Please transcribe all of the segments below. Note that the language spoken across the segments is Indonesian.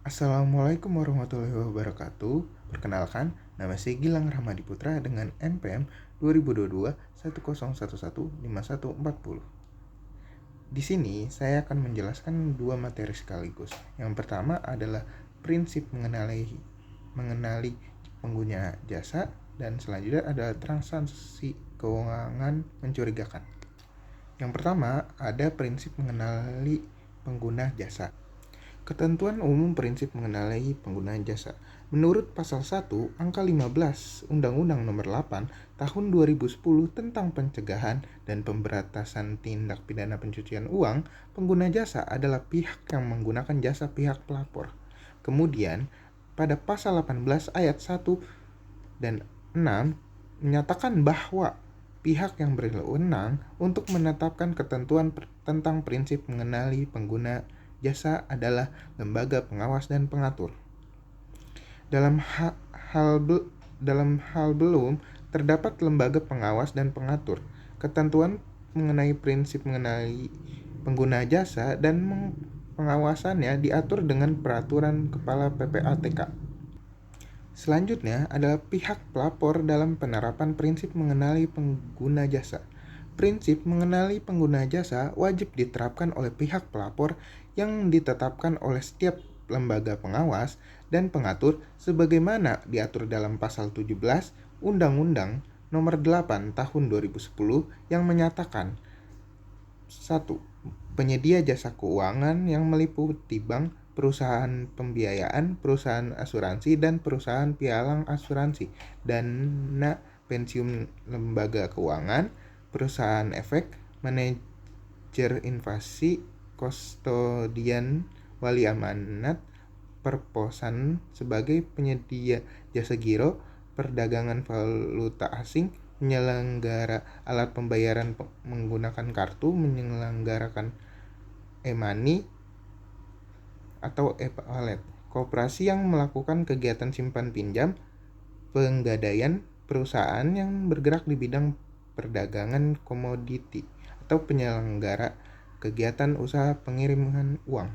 Assalamualaikum warahmatullahi wabarakatuh. Perkenalkan, nama saya Gilang Rahmadi Putra dengan NPM 2022 10115140. Di sini saya akan menjelaskan dua materi sekaligus. Yang pertama adalah prinsip mengenali pengguna jasa, dan selanjutnya adalah transaksi keuangan mencurigakan. Yang pertama ada prinsip mengenali pengguna jasa. Ketentuan umum prinsip mengenai pengguna jasa. Menurut pasal 1 angka 15 Undang-Undang Nomor 8 Tahun 2010 tentang pencegahan dan pemberantasan tindak pidana pencucian uang, pengguna jasa adalah pihak yang menggunakan jasa pihak pelapor. Kemudian, pada pasal 18 ayat 1 dan 6 menyatakan bahwa pihak yang berwenang untuk menetapkan ketentuan tentang prinsip mengenali pengguna jasa adalah lembaga pengawas dan pengatur. Dalam hal belum terdapat lembaga pengawas dan pengatur, ketentuan mengenai prinsip mengenai pengguna jasa dan pengawasannya diatur dengan peraturan Kepala PPATK. Selanjutnya adalah pihak pelapor dalam penerapan prinsip mengenali pengguna jasa. Prinsip mengenali pengguna jasa wajib diterapkan oleh pihak pelapor yang ditetapkan oleh setiap lembaga pengawas dan pengatur sebagaimana diatur dalam pasal 17 Undang-Undang Nomor 8 Tahun 2010 yang menyatakan 1. Penyedia jasa keuangan yang meliputi bank, perusahaan pembiayaan, perusahaan asuransi, dan perusahaan pialang asuransi, dana pensiun lembaga keuangan, perusahaan efek, manajer investasi, kustodian, wali amanat, perposan sebagai penyedia jasa giro, perdagangan valuta asing, penyelenggara alat pembayaran menggunakan kartu, menyelenggarakan e-money atau e-wallet, koperasi yang melakukan kegiatan simpan pinjam, penggadaian, perusahaan yang bergerak di bidang perdagangan komoditi, atau penyelenggara kegiatan usaha pengiriman uang.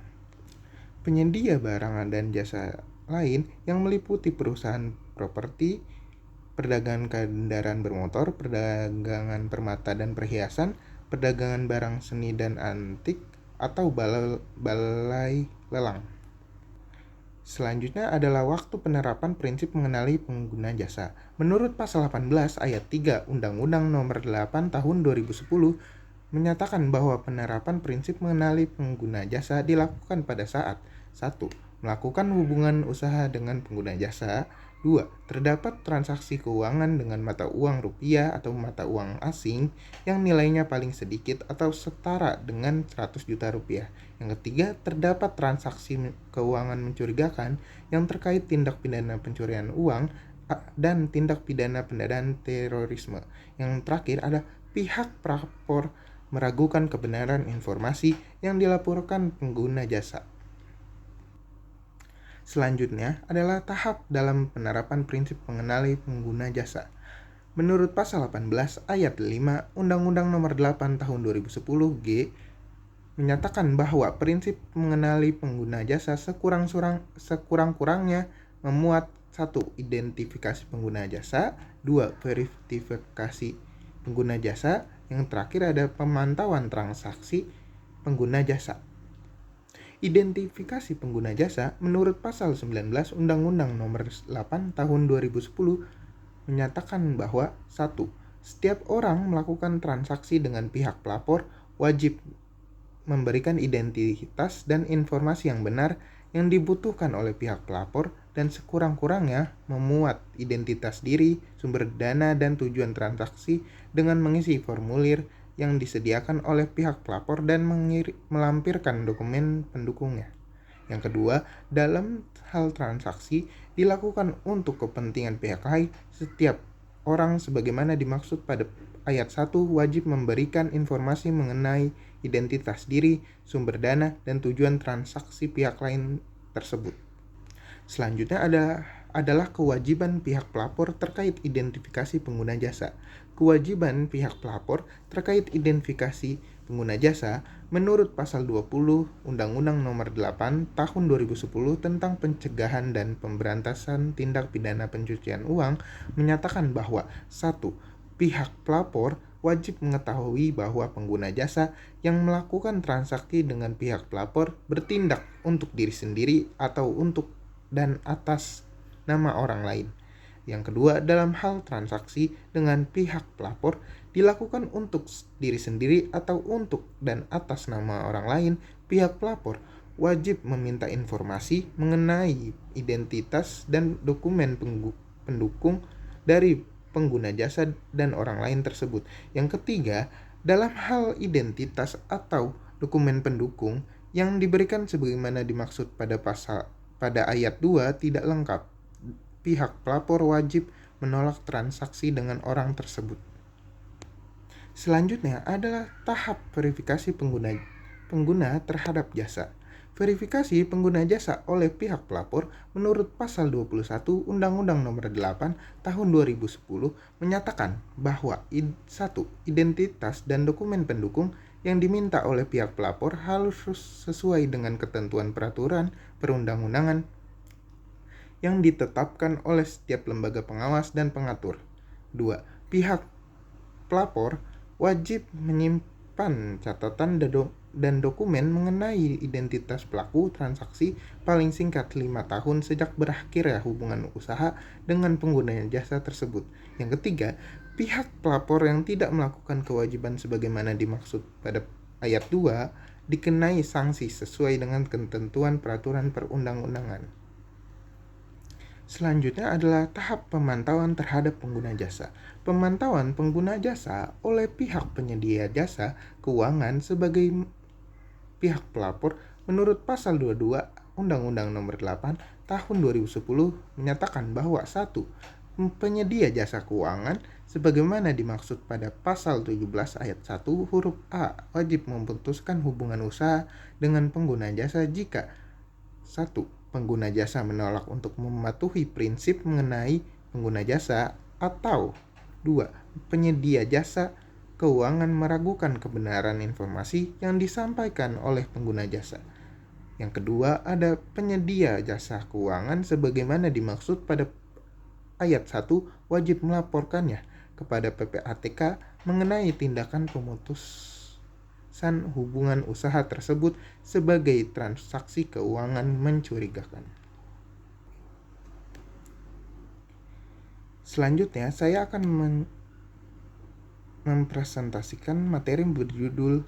Penyedia barang dan jasa lain yang meliputi perusahaan properti, perdagangan kendaraan bermotor, perdagangan permata dan perhiasan, perdagangan barang seni dan antik, atau balai lelang. Selanjutnya adalah waktu penerapan prinsip mengenali pengguna jasa. Menurut pasal 18 ayat 3 Undang-Undang Nomor 8 Tahun 2010 menyatakan bahwa penerapan prinsip mengenali pengguna jasa dilakukan pada saat 1. Melakukan hubungan usaha dengan pengguna jasa. 2. Terdapat transaksi keuangan dengan mata uang rupiah atau mata uang asing yang nilainya paling sedikit atau setara dengan 100 juta rupiah. Yang ketiga, terdapat transaksi keuangan mencurigakan yang terkait tindak pidana pencurian uang dan tindak pidana pendanaan terorisme. Yang terakhir ada pihak pelapor meragukan kebenaran informasi yang dilaporkan pengguna jasa. Selanjutnya adalah tahap dalam penerapan prinsip mengenali pengguna jasa. Menurut pasal 18 ayat 5 Undang-Undang Nomor 8 Tahun 2010 G menyatakan bahwa prinsip mengenali pengguna jasa sekurang-kurangnya memuat 1. Identifikasi pengguna jasa, 2. Verifikasi pengguna jasa, yang terakhir ada pemantauan transaksi pengguna jasa. Identifikasi pengguna jasa menurut pasal 19 Undang-Undang Nomor 8 Tahun 2010 menyatakan bahwa 1. Setiap orang melakukan transaksi dengan pihak pelapor wajib memberikan identitas dan informasi yang benar yang dibutuhkan oleh pihak pelapor dan sekurang-kurangnya memuat identitas diri, sumber dana, dan tujuan transaksi dengan mengisi formulir yang disediakan oleh pihak pelapor dan melampirkan dokumen pendukungnya. Yang kedua, dalam hal transaksi dilakukan untuk kepentingan pihak lain, setiap orang sebagaimana dimaksud pada ayat 1 wajib memberikan informasi mengenai identitas diri, sumber dana, dan tujuan transaksi pihak lain tersebut. Selanjutnya adalah kewajiban pihak pelapor terkait identifikasi pengguna jasa. Kewajiban pihak pelapor terkait identifikasi pengguna jasa menurut pasal 20 Undang-Undang Nomor 8 Tahun 2010 tentang Pencegahan dan Pemberantasan Tindak Pidana Pencucian Uang menyatakan bahwa 1. Pihak pelapor wajib mengetahui bahwa pengguna jasa yang melakukan transaksi dengan pihak pelapor bertindak untuk diri sendiri atau untuk dan atas nama orang lain. Yang kedua, dalam hal transaksi dengan pihak pelapor dilakukan untuk diri sendiri atau untuk dan atas nama orang lain, pihak pelapor wajib meminta informasi mengenai identitas dan dokumen pendukung dari pengguna jasa dan orang lain tersebut. Yang ketiga, dalam hal identitas atau dokumen pendukung yang diberikan sebagaimana dimaksud pada ayat 2 tidak lengkap, pihak pelapor wajib menolak transaksi dengan orang tersebut. Selanjutnya adalah tahap verifikasi pengguna terhadap jasa. Verifikasi pengguna jasa oleh pihak pelapor menurut pasal 21 Undang-Undang Nomor 8 Tahun 2010 menyatakan bahwa 1. Identitas dan dokumen pendukung yang diminta oleh pihak pelapor harus sesuai dengan ketentuan peraturan perundang-undangan yang ditetapkan oleh setiap lembaga pengawas dan pengatur. 2. Pihak pelapor wajib menyimpan catatan dan dokumen mengenai identitas pelaku transaksi paling singkat 5 tahun sejak berakhirnya hubungan usaha dengan pengguna jasa tersebut. Yang ketiga, pihak pelapor yang tidak melakukan kewajiban sebagaimana dimaksud pada ayat 2 dikenai sanksi sesuai dengan ketentuan peraturan perundang-undangan. Selanjutnya adalah tahap pemantauan terhadap pengguna jasa. Pemantauan pengguna jasa oleh pihak penyedia jasa keuangan sebagai pihak pelapor menurut pasal 22 Undang-Undang Nomor 8 Tahun 2010 menyatakan bahwa 1. Penyedia jasa keuangan sebagaimana dimaksud pada pasal 17 ayat 1 huruf A wajib memutuskan hubungan usaha dengan pengguna jasa jika 1. Pengguna jasa menolak untuk mematuhi prinsip mengenai pengguna jasa atau 2. Penyedia jasa keuangan meragukan kebenaran informasi yang disampaikan oleh pengguna jasa. Yang kedua, ada penyedia jasa keuangan sebagaimana dimaksud pada ayat 1 wajib melaporkannya kepada PPATK mengenai tindakan pemutusan hubungan usaha tersebut sebagai transaksi keuangan mencurigakan. Selanjutnya, saya akan mempresentasikan materi berjudul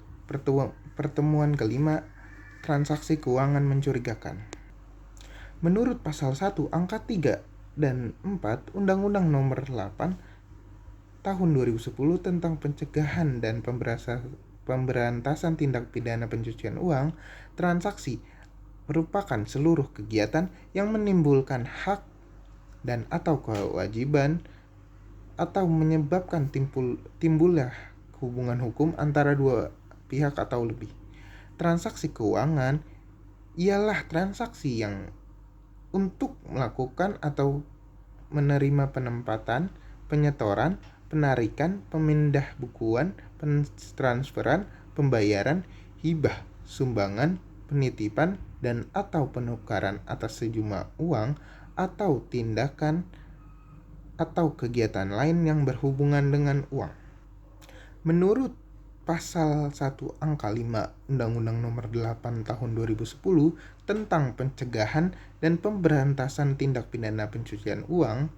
pertemuan kelima transaksi keuangan mencurigakan. Menurut pasal 1 angka 3 dan 4 Undang-Undang Nomor 8 Tahun 2010 tentang Pencegahan dan Pemberantasan Tindak Pidana Pencucian Uang, transaksi merupakan seluruh kegiatan yang menimbulkan hak dan atau kewajiban atau menyebabkan timbulnya hubungan hukum antara dua pihak atau lebih. Transaksi keuangan ialah transaksi yang untuk melakukan atau menerima penempatan, penyetoran, penarikan, pemindahbukuan, pentransferan, pembayaran, hibah, sumbangan, penitipan, dan atau penukaran atas sejumlah uang atau tindakan atau kegiatan lain yang berhubungan dengan uang. Menurut pasal 1 angka 5 Undang-Undang Nomor 8 Tahun 2010 tentang Pencegahan dan Pemberantasan Tindak Pidana Pencucian Uang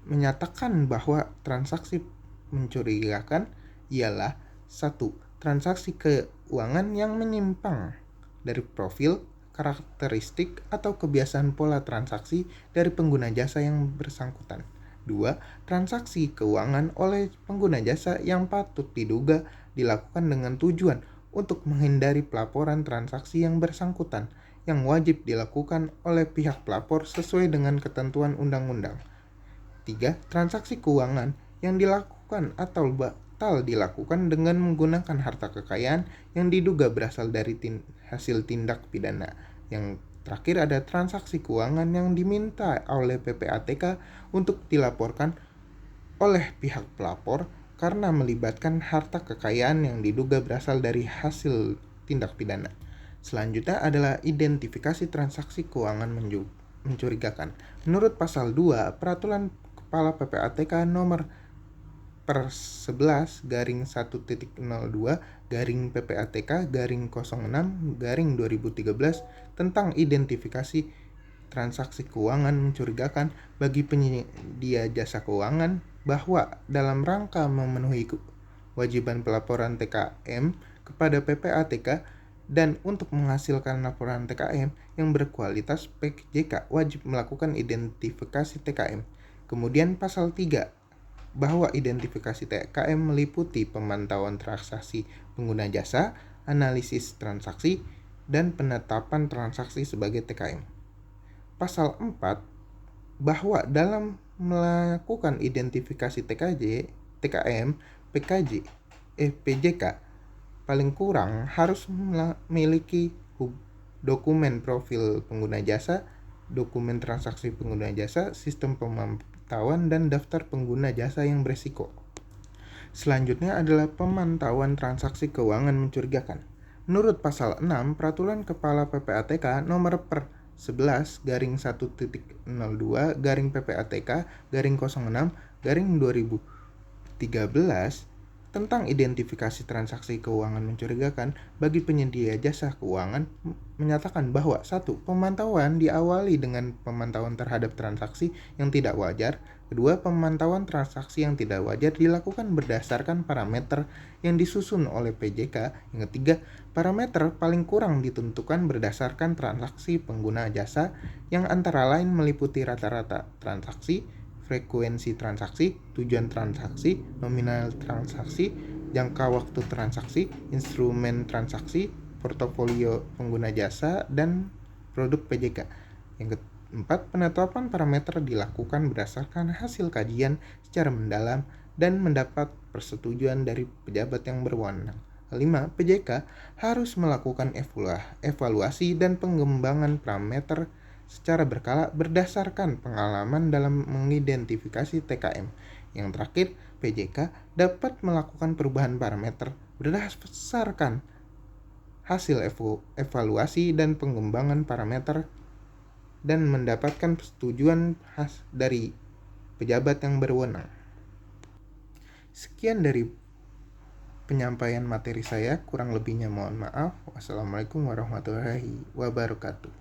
menyatakan bahwa transaksi mencurigakan ialah 1. Transaksi keuangan yang menyimpang dari profil, karakteristik, atau kebiasaan pola transaksi dari pengguna jasa yang bersangkutan. 2. Transaksi keuangan oleh pengguna jasa yang patut diduga dilakukan dengan tujuan untuk menghindari pelaporan transaksi yang bersangkutan yang wajib dilakukan oleh pihak pelapor sesuai dengan ketentuan undang-undang. 3. Transaksi keuangan yang dilakukan atau batal dilakukan dengan menggunakan harta kekayaan yang diduga berasal dari hasil tindak pidana. Yang terakhir ada transaksi keuangan yang diminta oleh PPATK untuk dilaporkan oleh pihak pelapor karena melibatkan harta kekayaan yang diduga berasal dari hasil tindak pidana. Selanjutnya adalah identifikasi transaksi keuangan mencurigakan. Menurut pasal 2 Peraturan Kepala PPATK nomor per 11 garing 1.02 garing PPATK garing 06 garing 2013 tentang identifikasi transaksi keuangan mencurigakan bagi penyedia jasa keuangan bahwa dalam rangka memenuhi kewajiban pelaporan TKM kepada PPATK dan untuk menghasilkan laporan TKM yang berkualitas, PJK wajib melakukan identifikasi TKM. Kemudian pasal 3 bahwa identifikasi TKM meliputi pemantauan transaksi pengguna jasa, analisis transaksi, dan penetapan transaksi sebagai TKM. Pasal 4 bahwa dalam melakukan identifikasi TKM, PJK paling kurang harus memiliki dokumen profil pengguna jasa, dokumen transaksi pengguna jasa, sistem pemantauan, dan daftar pengguna jasa yang beresiko. Selanjutnya adalah pemantauan transaksi keuangan mencurigakan. Menurut pasal 6 Peraturan Kepala PPATK nomor per 11 garing 1.02 garing PPATK garing 06 garing 2013 tentang identifikasi transaksi keuangan mencurigakan bagi penyedia jasa keuangan menyatakan bahwa 1. Pemantauan diawali dengan pemantauan terhadap transaksi yang tidak wajar. 2. Pemantauan transaksi yang tidak wajar dilakukan berdasarkan parameter yang disusun oleh PJK. Yang ketiga, parameter paling kurang ditentukan berdasarkan transaksi pengguna jasa yang antara lain meliputi rata-rata transaksi, frekuensi transaksi, tujuan transaksi, nominal transaksi, jangka waktu transaksi, instrumen transaksi, portofolio pengguna jasa, dan produk PJK. Yang keempat, penetapan parameter dilakukan berdasarkan hasil kajian secara mendalam dan mendapat persetujuan dari pejabat yang berwenang. 5. PJK harus melakukan evaluasi dan pengembangan parameter secara berkala berdasarkan pengalaman dalam mengidentifikasi TKM. Yang terakhir, PJK dapat melakukan perubahan parameter berdasarkan hasil evaluasi dan pengembangan parameter dan mendapatkan persetujuan dari pejabat yang berwenang. Sekian dari penyampaian materi saya, kurang lebihnya mohon maaf. Wassalamualaikum warahmatullahi wabarakatuh.